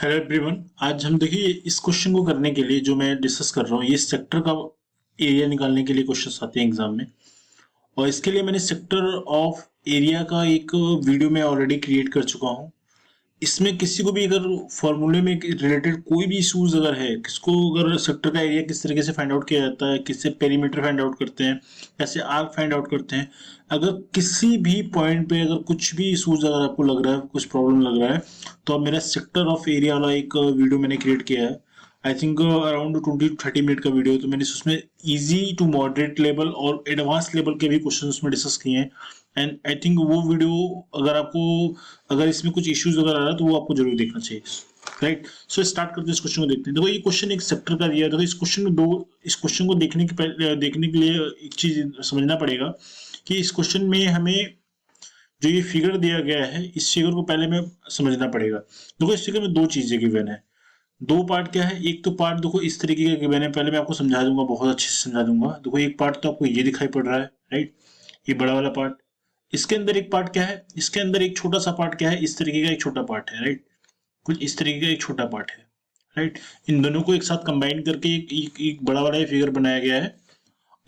Hello everyone. आज हम देखिए इस क्वेश्चन को करने के लिए जो मैं डिस्कस कर रहा हूँ, ये सेक्टर का एरिया निकालने के लिए क्वेश्चंस आते हैं एग्जाम में। और इसके लिए मैंने सेक्टर ऑफ एरिया का एक वीडियो मैं ऑलरेडी क्रिएट कर चुका हूँ। इसमें किसी को भी अगर फॉर्मूले में रिलेटेड कोई भी इश्यूज अगर है, किसको अगर सेक्टर का एरिया किस तरीके से फाइंड आउट किया जाता है, किससे पेरीमीटर फाइंड आउट करते हैं, कैसे आर्क फाइंड आउट करते हैं, अगर किसी भी पॉइंट पे अगर कुछ भी इश्यूज अगर आपको लग रहा है, कुछ प्रॉब्लम लग रहा है, तो अब मेरा सेक्टर ऑफ एरिया वाला एक वीडियो मैंने क्रिएट किया है। आई थिंक अराउंड 20-30 मिनट का वीडियो है। तो मैंने उसमें इजी टू मॉडरेट लेवल और एडवांस लेवल के भी क्वेश्चन उसमें डिस्कस किए हैं। एंड आई थिंक वो वीडियो अगर आपको, अगर इसमें कुछ इश्यूज अगर आ रहा है तो वो आपको जरूर देखना चाहिए। राइट, सो स्टार्ट करते हैं, इस क्वेश्चन को देखते हैं। देखो ये क्वेश्चन एक सेक्टर का दिया है। देखो इस क्वेश्चन को देखने के लिए एक चीज समझना पड़ेगा कि इस क्वेश्चन में हमें जो ये फिगर दिया गया है, इस फिगर को पहले में समझना पड़ेगा। देखो इस फिगर में दो चीजें गिवन है, दो पार्ट क्या है। एक तो पार्ट देखो इस तरीके का गिवन है, पहले मैं आपको समझा दूंगा, बहुत अच्छे से समझा दूंगा। देखो एक पार्ट तो आपको ये दिखाई पड़ रहा है, राइट, ये बड़ा वाला पार्ट। इसके अंदर एक पार्ट क्या है, इसके अंदर एक छोटा सा पार्ट क्या है, इस तरीके का एक छोटा पार्ट है, राइट, कुछ इस तरीके का एक छोटा पार्ट है, राइट। इन दोनों को एक साथ कंबाइन करके एक बड़ा वाला फिगर बनाया गया है।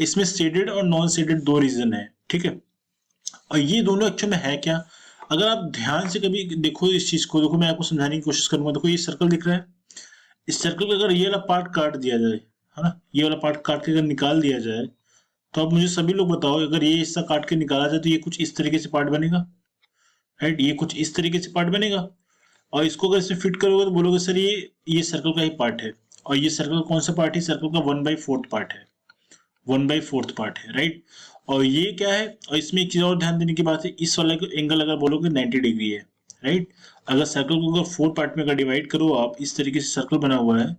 इसमें शेडेड और नॉन शेडेड दो रीजन है, ठीक है। और ये दोनों एक्चुअल में है क्या, अगर आप ध्यान से कभी देखो इस चीज को, देखो मैं आपको समझाने की कोशिश करूंगा। देखो ये सर्कल दिख रहा है, इस सर्कल का अगर ये वाला पार्ट काट दिया जाए, है ना, ये वाला पार्ट काट के अगर निकाल दिया जाए, तो आप मुझे सभी लोग बताओ, अगर ये हिस्सा काट के निकाला जाए तो ये कुछ इस तरीके से पार्ट बनेगा, राइट, ये कुछ इस तरीके से पार्ट बनेगा। और इसको अगर इसे फिट करोगे तो बोलोगे सर ये सर्कल का ही पार्ट है। और ये सर्कल कौन सा पार्ट है, सर्कल का 1/4 पार्ट है, 1/4 पार्ट है, राइट। और ये क्या है, और इसमें एक चीज और ध्यान देने की बात है, इस वाले एंगल अगर बोलोगे 90 डिग्री है, राइट। अगर सर्कल को अगर 4 पार्ट में अगर डिवाइड करो आप, इस तरीके से सर्कल बना हुआ है,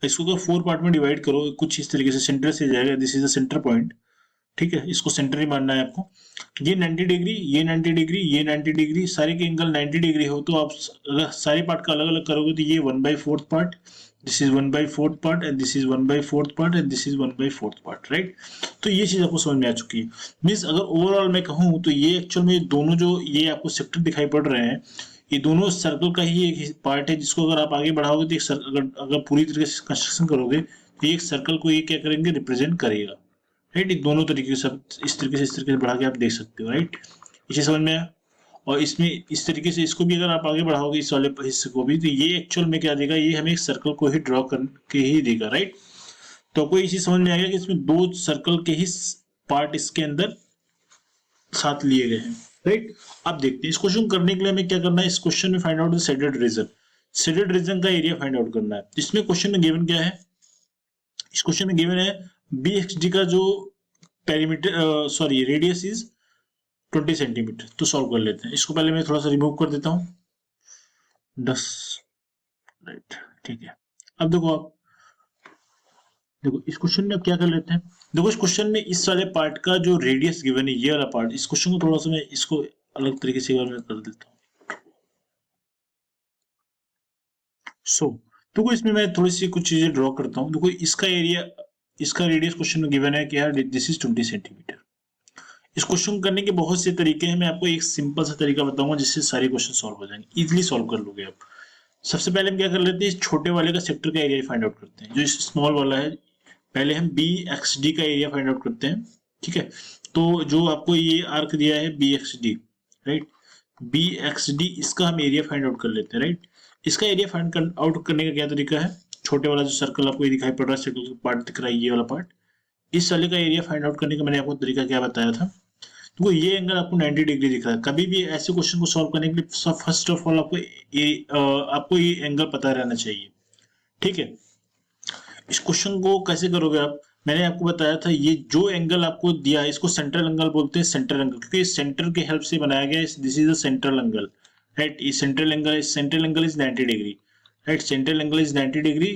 इसको अगर 4 पार्ट में डिवाइड करो कुछ इस तरीके से, सेंटर से जाएगा, this is the centre point, ठीक है, इसको सेंटर ही मानना है आपको। ये 90 डिग्री, ये 90 डिग्री, ये 90 डिग्री, सारे के एंगल 90 डिग्री हो, तो आप अगर सारे पार्ट का अलग अलग करोगे तो ये 1/4 part, this is 1/4 part, and this is 1/4 part, and this is 1/4 part, right. तो ये चीज आपको समझ में आ चुकी है। मीन्स अगर ओवरऑल मैं कहूँ तो ये एक्चुअल में दोनों जो ये आपको सेक्टर दिखाई पड़ रहे हैं, ये दोनों सर्कल का ही एक पार्ट है, जिसको अगर आप आगे बढ़ाओगे तो एक अगर पूरी तरीके से कंस्ट्रक्शन करोगे तो एक सर्कल को ये क्या करेंगे, रिप्रेजेंट करेगा, राइट। दोनों तरीके से इस तरीके से बढ़ा के आप देख सकते हो, राइट। इसे समझ में आया। और इसमें इस तरीके से इसको भी अगर आप आगे बढ़ाओगे इस वाले हिस्से को भी, तो ये एक्चुअल में क्या देगा, ये हमें एक सर्कल को ही ड्रॉ करके ही देगा, राइट। तो आपको ये चीज समझ में आएगा कि इसमें दो सर्कल के ही पार्ट इसके अंदर साथ लिए गए हैं, राइट। अब देखते हैं इस क्वेश्चन करने के लिए हमें क्या करना है। इस क्वेश्चन में find out the shaded region, shaded region का एरिया फाइंड आउट करना है। इसमें क्वेश्चन में गिवन क्या है, इस क्वेश्चन में गिवन है BXD का जो perimeter, sorry, radius is 20 centimetre. तो सॉल्व कर लेते हैं इसको। पहले मैं थोड़ा सा रिमूव कर देता हूँ 10, राइट, ठीक है। अब देखो आप, देखो इस क्वेश्चन में अब क्या कर लेते हैं। देखो इस क्वेश्चन में इस वाले पार्ट का जो रेडियस गिवन है, ये वाला पार्ट, इस क्वेश्चन को थोड़ा सा मैं इसको अलग तरीके से कर देता हूँ। सो देखो इसमें मैं थोड़ी सी कुछ चीजें ड्रॉ करता हूँ। देखो इसका एरिया, इसका रेडियस क्वेश्चन में गिवन है क्या, दिस इज 20 सेंटीमीटर। इस क्वेश्चन करने के बहुत से तरीके हैं, मैं आपको एक सिंपल सा तरीका बताऊंगा जिससे सारे क्वेश्चन सॉल्व हो जाएंगे, इजीली सॉल्व कर लोगे आप। सबसे पहले हम क्या कर लेते हैं, इस छोटे वाले का सेक्टर का एरिया फाइंड आउट करते हैं, जो इस स्मॉल वाला है। पहले हम BXD का एरिया फाइंड आउट करते हैं, ठीक है। तो जो आपको ये आर्क दिया है BXD, राइट, BXD, इसका हम एरिया फाइंड आउट कर लेते हैं, राइट। इसका एरिया फाइंड आउट करने का क्या तरीका है, छोटे वाला जो सर्कल आपको ये दिखाई पड़ रहा है, सर्कल का पार्ट दिख रहा है, ये वाला पार्ट, इस वाले का एरिया फाइंड आउट करने का मैंने आपको तरीका क्या बताया था। तो ये एंगल आपको 90 डिग्री दिख रहा है। कभी भी ऐसे क्वेश्चन को सॉल्व करने के लिए फर्स्ट ऑफ ऑल आपको ये एंगल पता रहना चाहिए, ठीक है। इस क्वेश्चन को कैसे करोगे आप, मैंने आपको बताया था, ये जो एंगल आपको दिया है इसको सेंट्रल एंगल बोलते हैं, सेंट्रल एंगल, क्योंकि सेंटर के हेल्प से बनाया गया है। This is the central angle, right. ये central angle is 90 degree, right, central angle is 90 degree.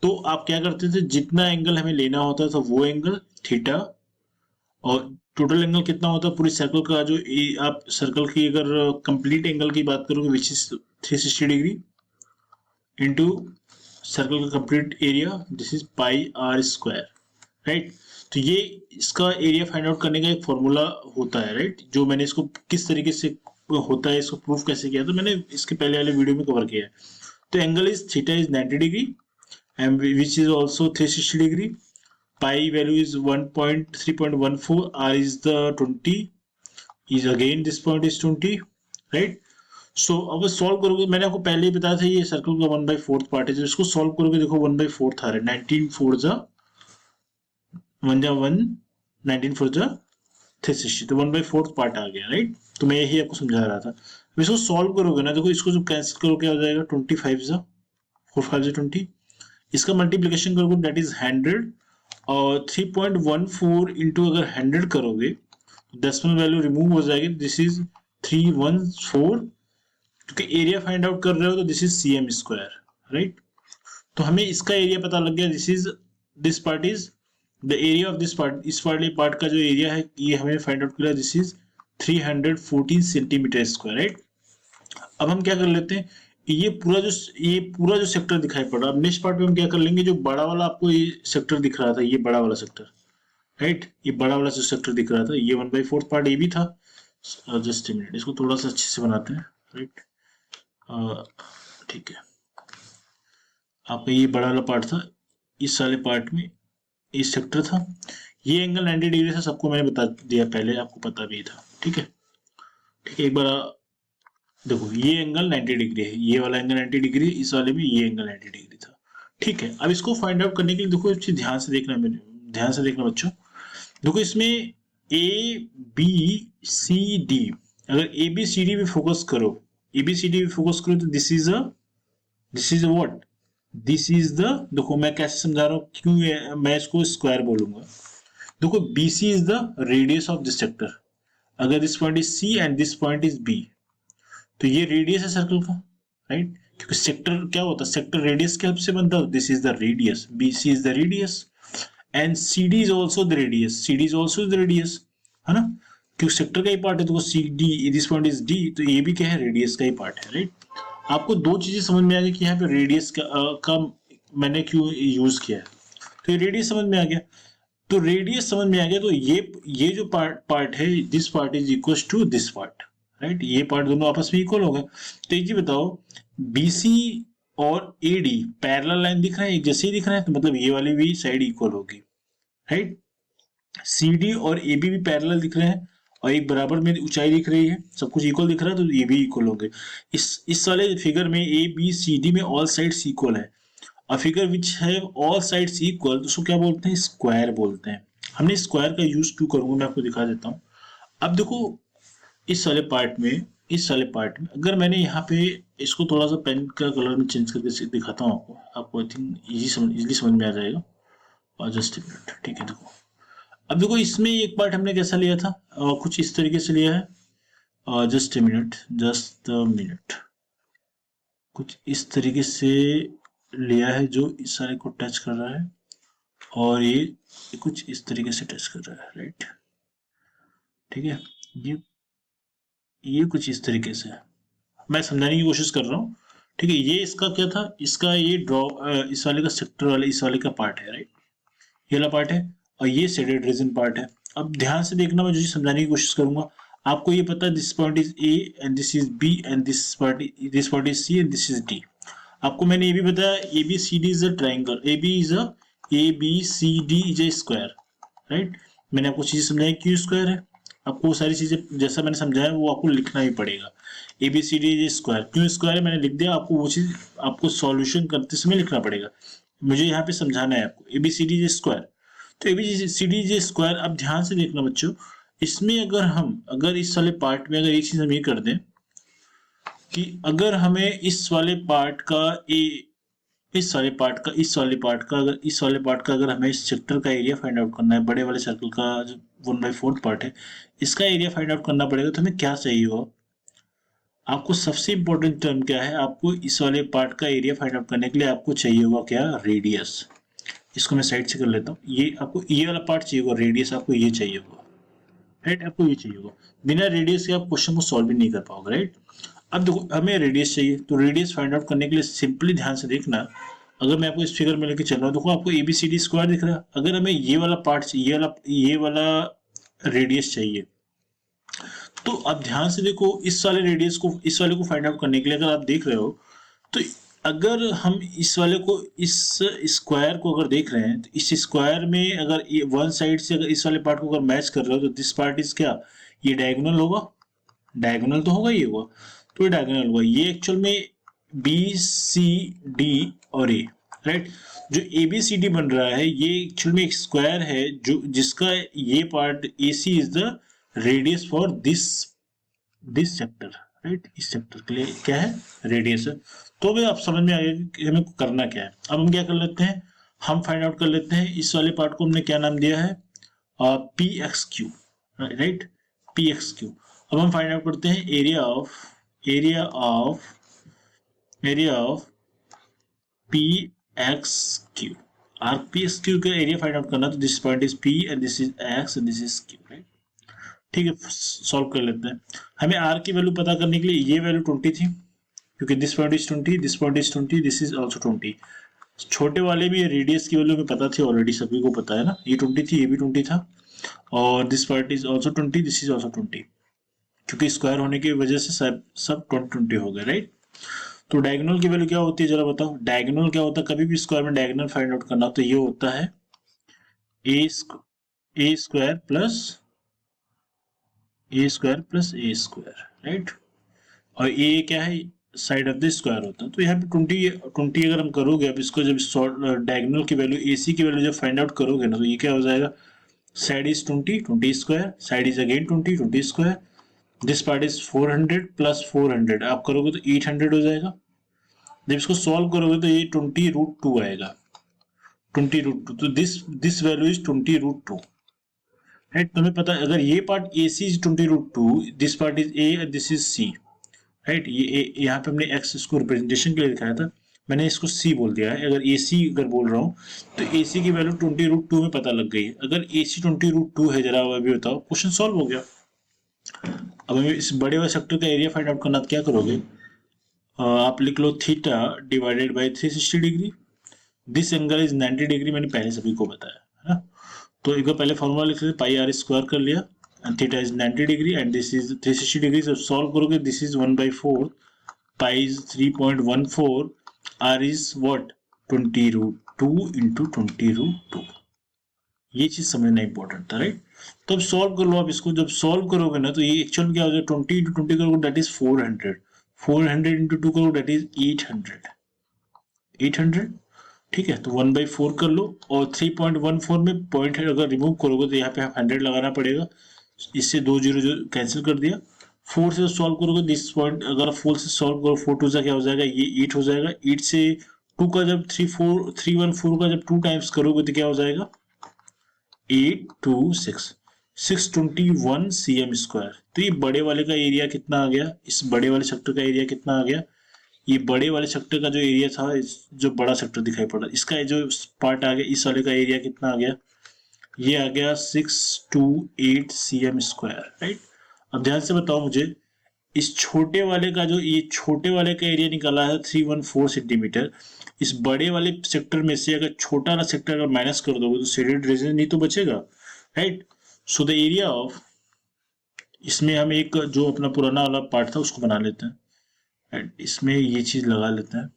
तो आप क्या करते थे, जितना एंगल हमें लेना होता था वो एंगल थीटा, और टोटल एंगल कितना होता है पूरी सर्कल का, जो आप सर्कल की अगर कंप्लीट एंगल की बात करोगे which is 360 degree, into circle का complete area, this is πr², right. तो ये इसका एरिया फाइंड आउट करने का एक फॉर्मूला होता है, राइट, जो मैंने इसको किस तरीके से होता है, इसको प्रूफ कैसे किया, तो मैंने इसके पहले वाले वीडियो में कवर किया है। तो angle is theta is 90 degree and which is also 360 degree. Pi value is 1.3.14. r is the 20 is again this point is 20, right? सो अब सॉल्व करोगे, मैंने आपको पहले ही बताया था ये सर्कल का 1/4 पार्ट है. इसको सॉल्व करोगे देखो 1/4 आ रहा है. 19 4 जा 1 जा 1, 19 4 जा 360, तो 1/4 पार्ट आ गया, राइट? तो मैं यही आपको समझा रहा था. अब इसको सॉल्व करोगे ना, देखो इसको जब कैंसिल करो क्या हो जाएगा, 25 जा 4 5 जा 20. इसका मल्टीप्लिकेशन करोगे दैट इज 100 और 3.14 इंटू अगर 100 करोगे डेसिमल वैल्यू रिमूव हो जाएगी. This is 314. क्योंकि एरिया फाइंड आउट कर रहे हो तो this is cm square, right? तो हमें इसका एरिया पता लग गया. This part is the area of this part. इस वाले पार्ट का जो एरिया है ये हमें फाइंड आउट किया. This is 314 centimetre square, right? अब हम क्या कर लेते हैं, ये पूरा जो सेक्टर दिखाई पड़ रहा है. अब नेक्स्ट पार्ट में हम क्या कर लेंगे, जो बड़ा वाला आपको ये सेक्टर दिख रहा था, ये बड़ा वाला सेक्टर, राइट? ये बड़ा वाला जो सेक्टर दिख रहा था ये 1/4 पार्ट ये भी था. जस्ट ए मिनट, इसको थोड़ा सा अच्छे से बनाते हैं, राइट? ठीक है, आपका ये बड़ा वाला पार्ट था, इस वाले पार्ट में इस सेक्टर था. ये एंगल 90 डिग्री था, सबको मैंने बता दिया पहले, आपको पता भी था, ठीक है? ठीक है, एक बार देखो ये एंगल 90 डिग्री है, ये वाला एंगल 90 डिग्री, इस वाले में ये एंगल 90 डिग्री था, ठीक है? अब इसको फाइंड आउट करने के लिए देखो ध्यान से देखना बच्चों. देखो इसमें ए बी सी डी, अगर ए बी सी डी पे फोकस करो, तो this is what, this is the, देखो मैं कैसे समझा रहा हूँ, क्यों मैं इसको स्क्वायर बोलूंगा. देखो BC is the radius of this sector. अगर this point is C and this point is B, तो ये रेडियस है सर्कल का, राइट? क्योंकि सेक्टर क्या होता है, सेक्टर रेडियस के हेल्प से बनता है. This is the radius, BC is the radius and CD is also the radius, है ना? क्योंकि सेक्टर का ही पार्ट है, तो CD, this point is D, तो ये भी क्या है, रेडियस का ही पार्ट है, राइट? आपको दो चीजें समझ में आ गई कि यहाँ पे रेडियस का मैंने क्यों यूज किया है. तो ये रेडियस समझ में आ गया. तो ये जो पार्ट है, this part is equal to this part, right? ये पार्ट दोनों आपस में इक्वल हो गए. तो एक चीज बताओ, BC और AD पैरेलल लाइन दिख रहा है, एक जैसे ही दिख रहा है, तो मतलब ये वाली भी साइड इक्वल होगी, राइट? CD और AB भी पैरेलल दिख रहे हैं और एक बराबर में ऊंचाई दिख रही है, सब कुछ इक्वल दिख रहा है, तो ये भी इक्वल होंगे. इस वाले फिगर में ABCD में ऑल साइड्स इक्वल है. A figure which have all sides equal, तो उसको क्या बोलते हैं, स्क्वायर बोलते हैं. हमने स्क्वायर का यूज क्यों करूंगा, मैं आपको दिखा देता हूँ. अब देखो इस वाले पार्ट में अगर मैंने यहाँ पे इसको थोड़ा सा पेन का कलर में चेंज करके दिखाता हूँ आपको आई थिंक इजीली समझ में आ जाएगा. और जस्ट ए मिनट, ठीक है? देखो अब देखो इसमें एक पार्ट हमने कैसा लिया था, कुछ इस तरीके से लिया है. जस्ट ए मिनट, कुछ इस तरीके से लिया है जो इस सारे को टच कर रहा है, और ये कुछ इस तरीके से टच कर रहा है, राइट? ठीक है, ये कुछ इस तरीके से मैं समझाने की कोशिश कर रहा हूँ, ठीक है? ये इसका क्या था, इसका ये इस वाले का सेक्टर वाले इस वाले का पार्ट है, राइट? ये वाला पार्ट है और ये शेडेड रीजन पार्ट है. अब ध्यान से देखना, मैं जो समझाने की कोशिश करूंगा, आपको ये पता है this point is A and this is B and this point is C and this is D. आपको मैंने ये भी बताया ABCD is a triangle, ABCD is a square, right? मैंने आपको चीजें समझाई क्यों स्क्वायर है. आपको वो सारी चीजें जैसा मैंने समझाया वो आपको लिखना भी पड़ेगा. ABCD इज स्क्वायर, क्यों स्क्वायर है मैंने लिख दिया, आपको वो चीज आपको सॉल्यूशन करते समय लिखना पड़ेगा. मुझे यहाँ पे समझाना है आपको ABCD इज स्क्वायर, तो ABCD इज स्क्वायर. अब ध्यान से देखना बच्चों, इसमें अगर इस वाले पार्ट में अगर एक चीज हम ये कर दें कि अगर हमें इस वाले पार्ट का अगर हमें इस सेक्टर का एरिया फाइंड आउट करना है, बड़े वाले सर्कल का जो 1/4 पार्ट है, इसका एरिया फाइंड आउट करना पड़ेगा, तो हमें क्या चाहिए हो, आपको सबसे इंपॉर्टेंट टर्म क्या है, आपको इस वाले पार्ट का एरिया फाइंड आउट करने के लिए आपको चाहिए होगा क्या, रेडियस. इसको मैं साइड से कर लेता हूँ. ये आपको ये वाला पार्ट चाहिए होगा, रेडियस आपको ये चाहिए होगा, राइट? आपको ये चाहिए होगा. बिना रेडियस के आप क्वेश्चन को सॉल्व भी नहीं कर पाओगे, राइट? अब देखो हमें रेडियस चाहिए, तो रेडियस फाइंड आउट करने के लिए सिंपली ध्यान से देखना, अगर मैं आपको इस फिगर में लेके चल रहा हूँ, देखो आपको ABCD स्क्वायर दिख रहा है. अगर हमें ये वाला पार्ट चाहिए, ये वाला रेडियस चाहिए, तो अब ध्यान से देखो इस वाले को फाइंड आउट करने के लिए अगर आप देख रहे हो, तो अगर हम इस वाले को, इस स्क्वायर को अगर देख रहे हैं, तो इस स्क्वायर में अगर ये वन साइड से अगर इस वाले पार्ट को अगर मैच कर रहे हो, तो दिस पार्ट इज क्या, ये डायगोनल होगा, डायगोनल तो होगा, ये होगा, तो ये डायगोनल होगा। ये एक्चुअल में बी सी डी और ए, राइट। जो ए बी सी डी बन रहा है, ये एक्चुअल में एक स्क्वायर है, जो जिसका ये part A C is the radius for this sector, right. इस सेक्टर के लिए क्या है, रेडियस है। तो भी आप समझ में आ गया कि हमें करना क्या है। अब हम क्या कर लेते हैं, हम फाइंड आउट कर लेते हैं, इस वाले पार्ट को हमने क्या नाम दिया है, P x Q, right, P x Q. अब हम फाइंड आउट करते हैं area of P x Q. R P x Q का एरिया फाइंड आउट करना, तो this point is P and this is x and this is Q, right. ठीक है, solve कर लेते हैं। हमें आर की वैल्यू पता करने के लिए, ये वैल्यू 20 थी, क्योंकि this point is 20, this point is 20, this is also 20। छोटे वाले में रेडियस की वैल्यू में पता थी, ऑलरेडी सभी को पता है ना, ये 20 थी, ये भी 20 था, और this part is also 20, this is also 20, क्योंकि स्क्वायर होने की वजह से सब 20 हो गए, राइट। तो डायगोनल की वैल्यू क्या होती है, जरा बताओ। डायगोनल क्या होता है, कभी भी स्क्वायर में डायगोनल फाइंड आउट करना, तो ये होता है ए स्क्वायर प्लस ए स्क्वायर, राइट। और ए क्या है, साइड ऑफ द स्क्वायर होता है। तो यहाँ पे 20 अगर हम करोगे, अब इसको जब डायगोनल की वैल्यू, एसी की वैल्यू जब फाइंड आउट करोगे ना, तो ये क्या हो जाएगा, side is 20 square, side is again 20 square, this part is 400 plus 400, आप करोगे तो 800 हो जाएगा। जब इसको सॉल्व करोगे तो ये 20√2 आएगा, 20√2। तो दिस वैल्यू इज 20√2, राइट। तुम्हें पता है, अगर ये part A C is 20√2, this part is A and this is C, right. ये यहाँ पे हमने एक्स इसको रिप्रेजेंटेशन के लिए दिखाया था, मैंने इसको सी बोल दिया है। अगर ए सी अगर बोल रहा हूँ, तो ए सी की वैल्यू 20√2 में पता लग गई है। अगर ए सी 20√2 है, जरा अभी बताओ, क्वेश्चन सॉल्व हो गया। अब हमें इस बड़े वाले सेक्टर का एरिया फाइंड आउट करना, तो क्या करोगे, आप लिख लो theta divided by 360 degree, this angle is 90 degree, मैंने पहले सभी को बताया है ना। तो एक बार पहले फॉर्मूला लिख लेते, पाई आर स्क्वायर कर लिया, and theta is 90 degree and this is 360 degree. जब सॉल्व करोगे, this is 1/4, pi is 3.14, R is what, 20√2 into 20√2। ये चीज समझना इंपॉर्टेंट था, राइट। तो अब सॉल्व कर लो। अब इसको जब सॉल्व करोगे ना, तो ये एक्चुअल में क्या हो जाएगा, 20 इंटू 20 करोगे दैट इज 400, 400 इंटू 2 करोगे दैट इज 800। ठीक है, तो 1/4 कर लो, और 3.14 में पॉइंट अगर रिमूव करोगे तो यहाँ पे 100 लगाना पड़ेगा, इससे 2 जीरो जो कैंसिल कर दिया। 4 से सॉल्व करोगे, दिस पॉइंट अगर 4 से सॉल्व करो, 4 टू से क्या हो जाएगा, ये 8 हो जाएगा। 8 से 2 का जब 314 का जब 2 टाइम्स करोगे तो क्या हो जाएगा, 621 cm स्क्वायर। तो ये बड़े वाले का एरिया कितना आ गया, इस बड़े वाले सेक्टर का एरिया कितना आ गया, ये बड़े वाले सेक्टर का जो एरिया था, जो बड़ा सेक्टर दिखाई पड़ा, इसका जो पार्ट आ गया, इस वाले का एरिया कितना आ गया, ये आ गया 628 cm स्क्वायर, राइट। अब ध्यान से बताओ मुझे, इस छोटे वाले का, जो ये छोटे वाले का एरिया निकाला है 314 सेंटीमीटर, इस बड़े वाले सेक्टर में से अगर छोटा वाला सेक्टर अगर माइनस कर दोगे, तो शेडेड रीजन नहीं तो बचेगा, right. So the area of, इसमें हम एक जो अपना पुराना वाला पार्ट था उसको बना लेते हैं, राइट। इसमें ये चीज लगा लेते हैं,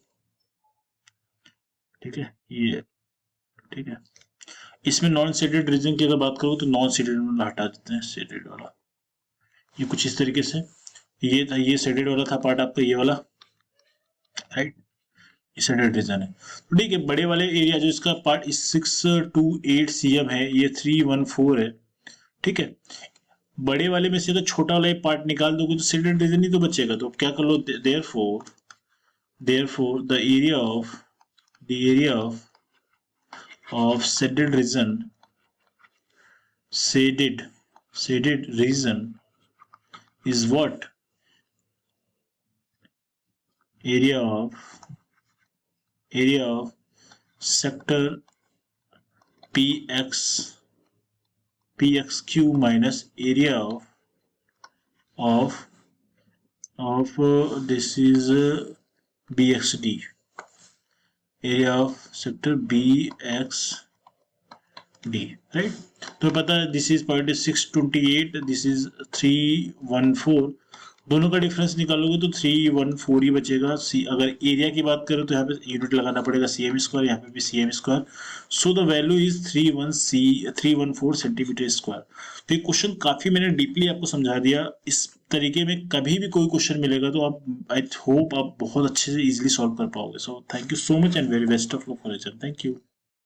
ठीक है, ये ठीक है। इसमें नॉन शेडेड रीजन की अगर बात करो, तो नॉन शेडेड वाला हटा देते हैं, शेडेड वाला ये कुछ इस तरीके से, ये था, ये शेडेड वाला था पार्ट आपका, ये वाला, राइट, शेडेड रीजन है। तो ठीक है, बड़े वाले एरिया जो इसका पार्ट 628 cm है, ये 314 है, ठीक है। बड़े वाले में से अगर छोटा वाला पार्ट निकाल दोगे तो शेडेड रीजन नहीं तो बचेगा। तो क्या कर लो, therefore the area of shaded region is what, area of sector pxq minus area of this is bxd, area of sector bxd, right। तो पता है this is point 628, this is 314, दोनों का डिफरेंस निकालोगे तो 314 ही बचेगा। सी अगर एरिया की बात करें तो यहाँ पे यूनिट लगाना पड़ेगा cm स्क्वायर, यहाँ पे भी cm square. So the value is 314 centimetre square. तो ये क्वेश्चन काफी मैंने डीपली आपको समझा दिया। इस तरीके में कभी भी कोई क्वेश्चन मिलेगा तो आप, आई होप आप बहुत अच्छे से इजीली सॉल्व कर पाओगे। So thank you so much and very best of luck for exam. Thank you.